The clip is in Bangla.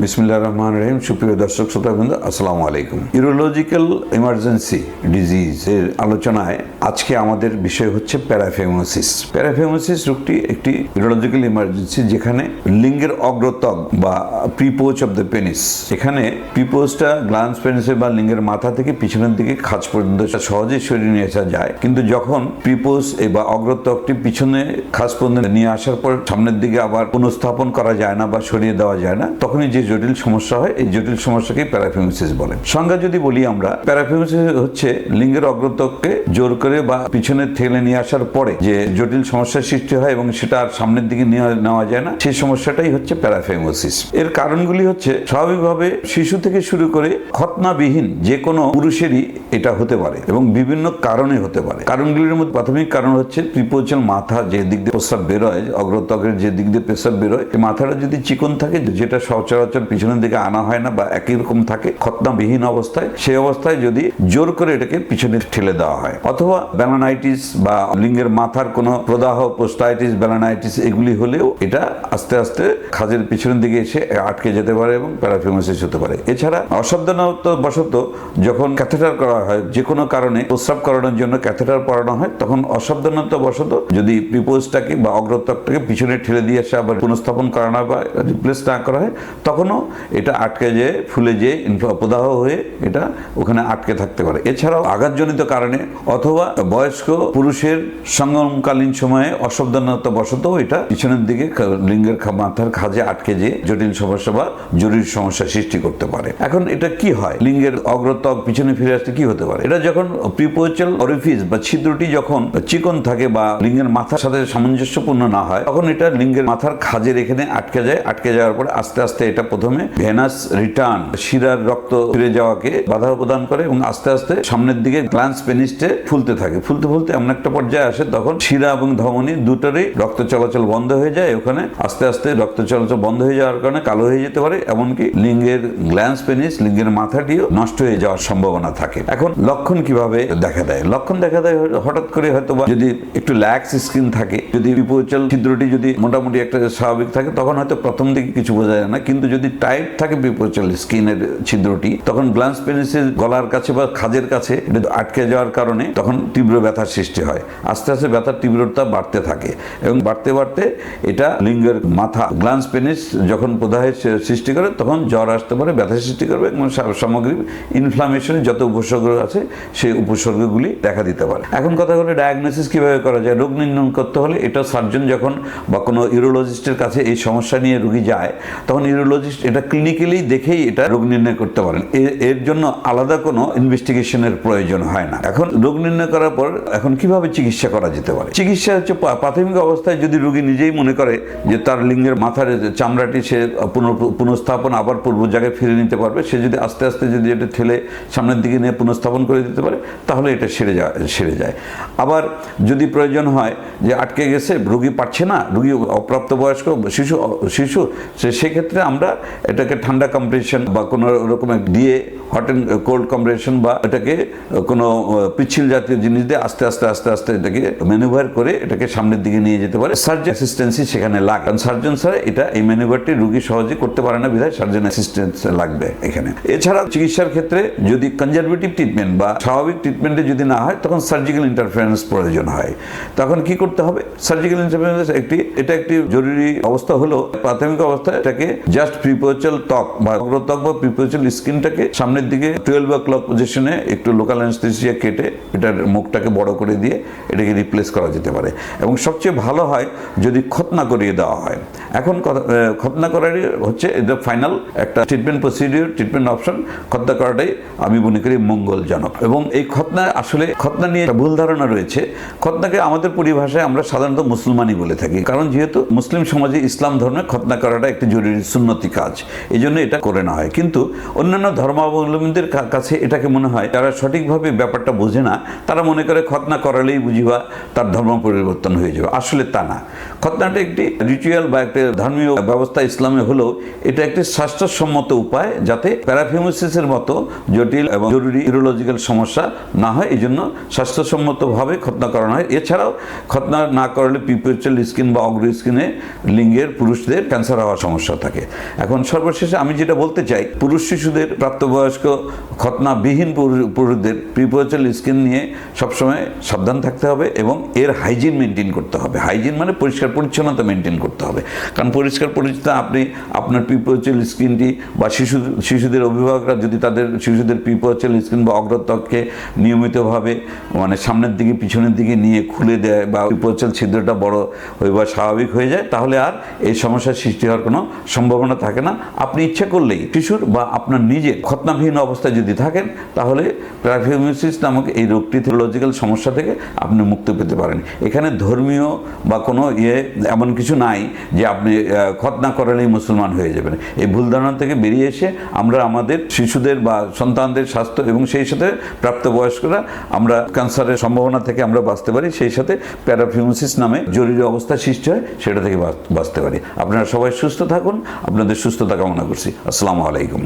বিসমিল্লাহির রহমানির রহিম। সুপ্রিয় দর্শক শ্রোতাবৃন্দ, আসসালামু আলাইকুম। ইউরোলজিক্যাল ইমার্জেন্সি ডিজিজ এর আলোচনায় আজকে আমাদের বিষয় হচ্ছে প্যারাফিউমোসিস। প্যারাফিউমোসিস রোগটি একটি ইউরোলজিক্যাল ইমার্জেন্সি যেখানে লিঙ্গের অগ্রত্বক বা প্রিপোচ অফ দ্য পেনিস, এখানে প্রিপোচটা গ্ল্যান্স পেনিসে বা লিঙ্গের মাথা থেকে পিছনের দিকে খাঁজ পর্যন্ত সহজেই সরিয়ে নিয়ে আসা যায়, কিন্তু যখন প্রিপোচ বা অগ্রত্বকটি পিছনে খাঁজ পর্যন্ত নিয়ে আসার পর সামনের দিকে আবার পুনঃস্থাপন করা যায় না বা সরিয়ে দেওয়া যায় না, তখনই যে জটিল সমস্যা হয়, এই জটিল সমস্যাকে প্যারাফিউমোসিস বলে। সংজ্ঞা যদি বলি আমরা, প্যারাফিউমোসিস হচ্ছে লিঙ্গের অগ্রত্বককে জোর করে বা পিছনে ঠেলে নিয়ে আসার পরে যে জটিল সমস্যার সৃষ্টি হয় এবং সেটা আর সামনের দিকে নেওয়া যায় না, সেই সমস্যাটাই হচ্ছে প্যারাফিউমোসিস। এর কারণগুলি হচ্ছে স্বাভাবিকভাবে শিশু থেকে শুরু করে খতনাবিহীন যে কোনো পুরুষেরই এটা হতে পারে এবং বিভিন্ন কারণে হতে পারে। কারণগুলির মধ্যে প্রাথমিক কারণ হচ্ছে প্রিপোচাল মাথা যে দিক দিয়ে প্রস্রাব বেরোয়, অগ্রত্বকের যে দিক দিয়ে প্রস্রাব বেরোয়, মাথাটা যদি চিকন থাকে, যেটা সচরাচর পিছনের দিকে আনা হয় না বা একই রকম থাকে খতনাবিহীন অবস্থায়, সেই অবস্থায় যদি জোর করে এটাকে পিছনে ঠেলে দেওয়া হয়, অথবা ব্যালানাইটিস বা লিঙ্গের মাথার কোনো প্রদাহ, পোস্টাইটিস, ব্যালানাইটিস এগুলি হলেও এটা আস্তে আস্তে খাজের পিছনের দিকে এসে আটকে যেতে পারে এবং প্যারাফিউমোসিস হতে পারে। এছাড়া অসাবধানতাবশত যখন ক্যাথেটার করা হয়, যে কোনো কারণে প্রস্রাব করানোর জন্য ক্যাথেটার পরানো হয়, তখন অসাবধানতাবশত যদি প্রিপোজটাকে বা অগ্রত্বকটাকে পিছনে ঠেলে দিয়ে এসে আবার পুনঃস্থাপন করানো বা রিপ্লেস না করা হয়, তখনও এটা আটকে যেয়ে ফুলে যেয়ে প্রদাহ হয়ে এটা ওখানে আটকে থাকতে পারে। এছাড়াও আঘাতজনিত কারণে অথবা বয়স্ক পুরুষের সঙ্গমকালীন সময়ে অসাবধানতাবশত এটা পিছনের দিকে লিঙ্গের মাথার খাজে আটকে যেয়ে জটিল সমস্যা বা জরুরি সমস্যা সৃষ্টি করতে পারে। এখন এটা কি হয়, লিঙ্গের অগ্রত্বক পিছনে ফিরে আসতে কি হতে পারে? এটা যখন প্রিপোচাল অরিফিস বা ছিদ্রটি যখন চিকন থাকে বা লিঙ্গের মাথার সাথে সামঞ্জস্যপূর্ণ না হয়, তখন এটা লিঙ্গের মাথার খাজের এখানে আটকে যায়। আটকে যাওয়ার পরে আস্তে আস্তে এটা প্রথমে ভেনাস রিটার্ন, শিরার রক্ত ফিরে যাওয়াকে বাধা প্রদান করে এবং আস্তে আস্তে সামনের দিকে গ্ল্যান্স পেনিসে ফুলতে থাকে। ফুলতে ফুলতে এমন একটা পর্যায়ে আসে তখন শিরা এবং ধমনী দুটোরই রক্ত চলাচল বন্ধ হয়ে যায়। ওখানে আস্তে আস্তে রক্ত চলাচল বন্ধ হয়ে যাওয়ার কারণে কালো হয়ে যেতে পারে, এমনকি লিঙ্গের গ্ল্যান্স পেনিস, লিঙ্গের মাথাটিও নষ্ট হয়ে যাওয়ার সম্ভাবনা থাকে। এখন লক্ষণ কিভাবে দেখা দেয়? লক্ষণ দেখা দেয় হঠাৎ করে হয়তো বা যদি একটু ল্যাক্স স্কিন থাকে, যদি প্রিপোচাল ছিদ্রটি যদি মোটামুটি একটা স্বাভাবিক থাকে, তখন হয়তো প্রথম দিকে কিছু বোঝা যায় না, কিন্তু যদি টাইট থাকে প্রিপোচাল স্কিনের ছিদ্রটি, তখন গ্ল্যান্স পেনিসের গলার কাছে বা খাজের কাছে এটা আটকে যাওয়ার কারণে তখন তীব্র ব্যথার সৃষ্টি হয়। আস্তে আস্তে ব্যথার তীব্রতা বাড়তে থাকে এবং বাড়তে বাড়তে এটা লিঙ্গের মাথা গ্ল্যান্স পেনিস যখন প্রদাহের সৃষ্টি করে, তখন জ্বর আসতে পারে, ব্যথা সৃষ্টি করবে এবং সামগ্রিক ইনফ্লামেশনের যত উপসর্গ আছে সেই উপসর্গগুলি দেখা দিতে পারে। এখন কথা হলো ডায়াগনোসিস কিভাবে করা যায়? রোগ নির্ণয় করতে হলে এটা সার্জন যখন বা কোনো ইউরোলজিস্টের কাছে এই সমস্যা নিয়ে রোগী যায়, তখন ইউরোলজিস্ট এটা ক্লিনিক্যালি দেখেই এটা রোগ নির্ণয় করতে পারেন। এর জন্য আলাদা কোনো ইনভেস্টিগেশনের প্রয়োজন হয় না। এখন রোগ নির্ণয় করার পর এখন কিভাবে চিকিৎসা করা যেতে পারে? চিকিৎসা হচ্ছে প্রাথমিক অবস্থায় যদি রোগী নিজেই মনে করে যে তার লিঙ্গের মাথার চামড়াটি সে পুনঃস্থাপন আবার পূর্ব জায়গায় ফিরে নিতে পারবে, সে যদি আস্তে আস্তে যদি এটা ঠেলে সামনের দিকে নিয়ে পুনঃস্থাপন করে দিতে পারে, তাহলে এটা সেরে যায়। আবার যদি প্রয়োজন হয় যে আটকে গেছে, রোগী পারছে না, রোগী অপ্রাপ্তবয়স্ক শিশু, সেক্ষেত্রে আমরা এটাকে ঠান্ডা কম্প্রেশন বা কোনো রকম দিয়ে হট অ্যান্ড কোল্ড কম্প্রেশন বা এটাকে কোনো পিচ্ছিল জাতীয় জিনিস দিয়ে আস্তে আস্তে আস্তে আস্তে এটাকে ম্যানুভার করে এটাকে সামনের দিকে নিয়ে যেতে পারে। সার্জন অ্যাসিস্ট্যান্সি সেখানে লাগে, কারণ সার্জন ছাড়া এটা এই ম্যানুভারটি রোগী সহজে করতে পারে না, বিধায় সার্জন অ্যাসিস্ট্যান্স লাগবে এখানে। এছাড়া চিকিৎসার ক্ষেত্রে যদি কনজারভেটিভ ট্রিটমেন্ট বা স্বাভাবিক ট্রিটমেন্টে যদি না হয়, তখন সার্জিক্যাল ইন্টারফারেন্স প্রয়োজন হয়। তখন কি করতে হবে? সার্জিক্যাল ইন্টারফারেন্স একটি জরুরি অবস্থা হলো, প্রাথমিক অবস্থায় এটাকে জাস্ট প্রিপোচাল ত্বক বা অগ্রত্বক বা প্রিপোচাল স্কিনটাকে সামনের দিকে 12 o'clock পজিশনে একটু লোকাল অ্যানেস্থেসিয়া কেটে এটার মুখটাকে বড় করে দিয়ে এটাকে রিপ্লেস করা যেতে পারে এবং সবচেয়ে ভালো হয় যদি খতনা করিয়ে দেওয়া হয়। এখন খতনা করারই হচ্ছে এটা ফাইনাল একটা ট্রিটমেন্ট প্রসিডিওর, ট্রিটমেন্ট অপশন। খতনা করাটাই আমি মনে করি মঙ্গলজনক। এবং এই খতনা নিয়ে ভুল ধারণা রয়েছে। খতনাকে আমাদের পরিভাষায় আমরা সাধারণত মুসলমানই বলে থাকি, কারণ যেহেতু মুসলিম সমাজে ইসলাম ধর্মে খতনা করাটা একটি জরুরি সুন্নতি কাজ, এই জন্য এটা করে নেওয়া হয়। কিন্তু অন্যান্য ধর্মাবলম্বীদের কাছে এটাকে মনে হয়, যারা সঠিকভাবে ব্যাপারটা বোঝে না, তারা মনে করে খতনা করালেই বুঝিবা তার ধর্ম পরিবর্তন হয়ে যাবে। আসলে তা না। খতনাটা একটি রিচুয়াল বা একটা ধর্মীয় ব্যবস্থা ইসলামে হলেও এটা একটি স্বাস্থ্যসম্মত উপায়, যাতে প্যারাফিউমোসিসের মতো জটিল এবং জরুরি ইউরোলজিক্যাল সমস্যা না হয়, এই জন্য স্বাস্থ্যসম্মতভাবে খতনা করানো হয়। এছাড়াও খতনা না করলে প্রিপোচাল স্কিন বা অগ্র স্কিনে লিঙ্গের পুরুষদের ক্যান্সার হওয়ার সমস্যা থাকে। এখন এখন সর্বশেষে আমি যেটা বলতে চাই, পুরুষ শিশুদের, প্রাপ্তবয়স্ক খতনাবিহীন পুরুষদের প্রিপোজাল স্কিন নিয়ে সবসময় সাবধান থাকতে হবে এবং এর হাইজিন মেনটেন করতে হবে। হাইজিন মানে পরিষ্কার পরিচ্ছন্নতা মেনটেন করতে হবে, কারণ পরিষ্কার পরিচ্ছন্নতা আপনি আপনার প্রিপোজাল স্কিনটি বা শিশুদের অভিভাবকরা যদি তাদের শিশুদের প্রিপোজাল স্কিন বা অগ্রত্বককে নিয়মিতভাবে মানে সামনের দিকে পিছনের দিকে নিয়ে খুলে দেয় বা প্রিপোজাল ছিদ্রটা বড় হয়ে বা স্বাভাবিক হয়ে যায়, তাহলে আর এই সমস্যার সৃষ্টি হওয়ার কোনো সম্ভাবনা থাকে না। আপনি ইচ্ছা করলেই শিশুর বা আপনার নিজের খতনাবিহীন অবস্থায় যদি থাকেন, তাহলে প্যারাফিউমোসিস নামক এই রোগটি থিওলজিক্যাল সমস্যা থেকে আপনি মুক্তি পেতে পারেন। এখানে ধর্মীয় বা কোনো এমন কিছু নাই যে আপনি খতনা করালেই মুসলমান হয়ে যাবেন। এই ভুল ধারণা থেকে বেরিয়ে এসে আমরা আমাদের শিশুদের বা সন্তানদের স্বাস্থ্য এবং সেই সাথে প্রাপ্তবয়স্করা আমরা ক্যান্সারের সম্ভাবনা থেকে আমরা বাঁচতে পারি, সেই সাথে প্যারাফিউমোসিস নামে জরুরি অবস্থা সৃষ্টি হয় সেটা থেকে বাঁচতে পারি। আপনারা সবাই সুস্থ থাকুন, আপনাদের সুস্থতা কামনা করছি। আসসালামু আলাইকুম।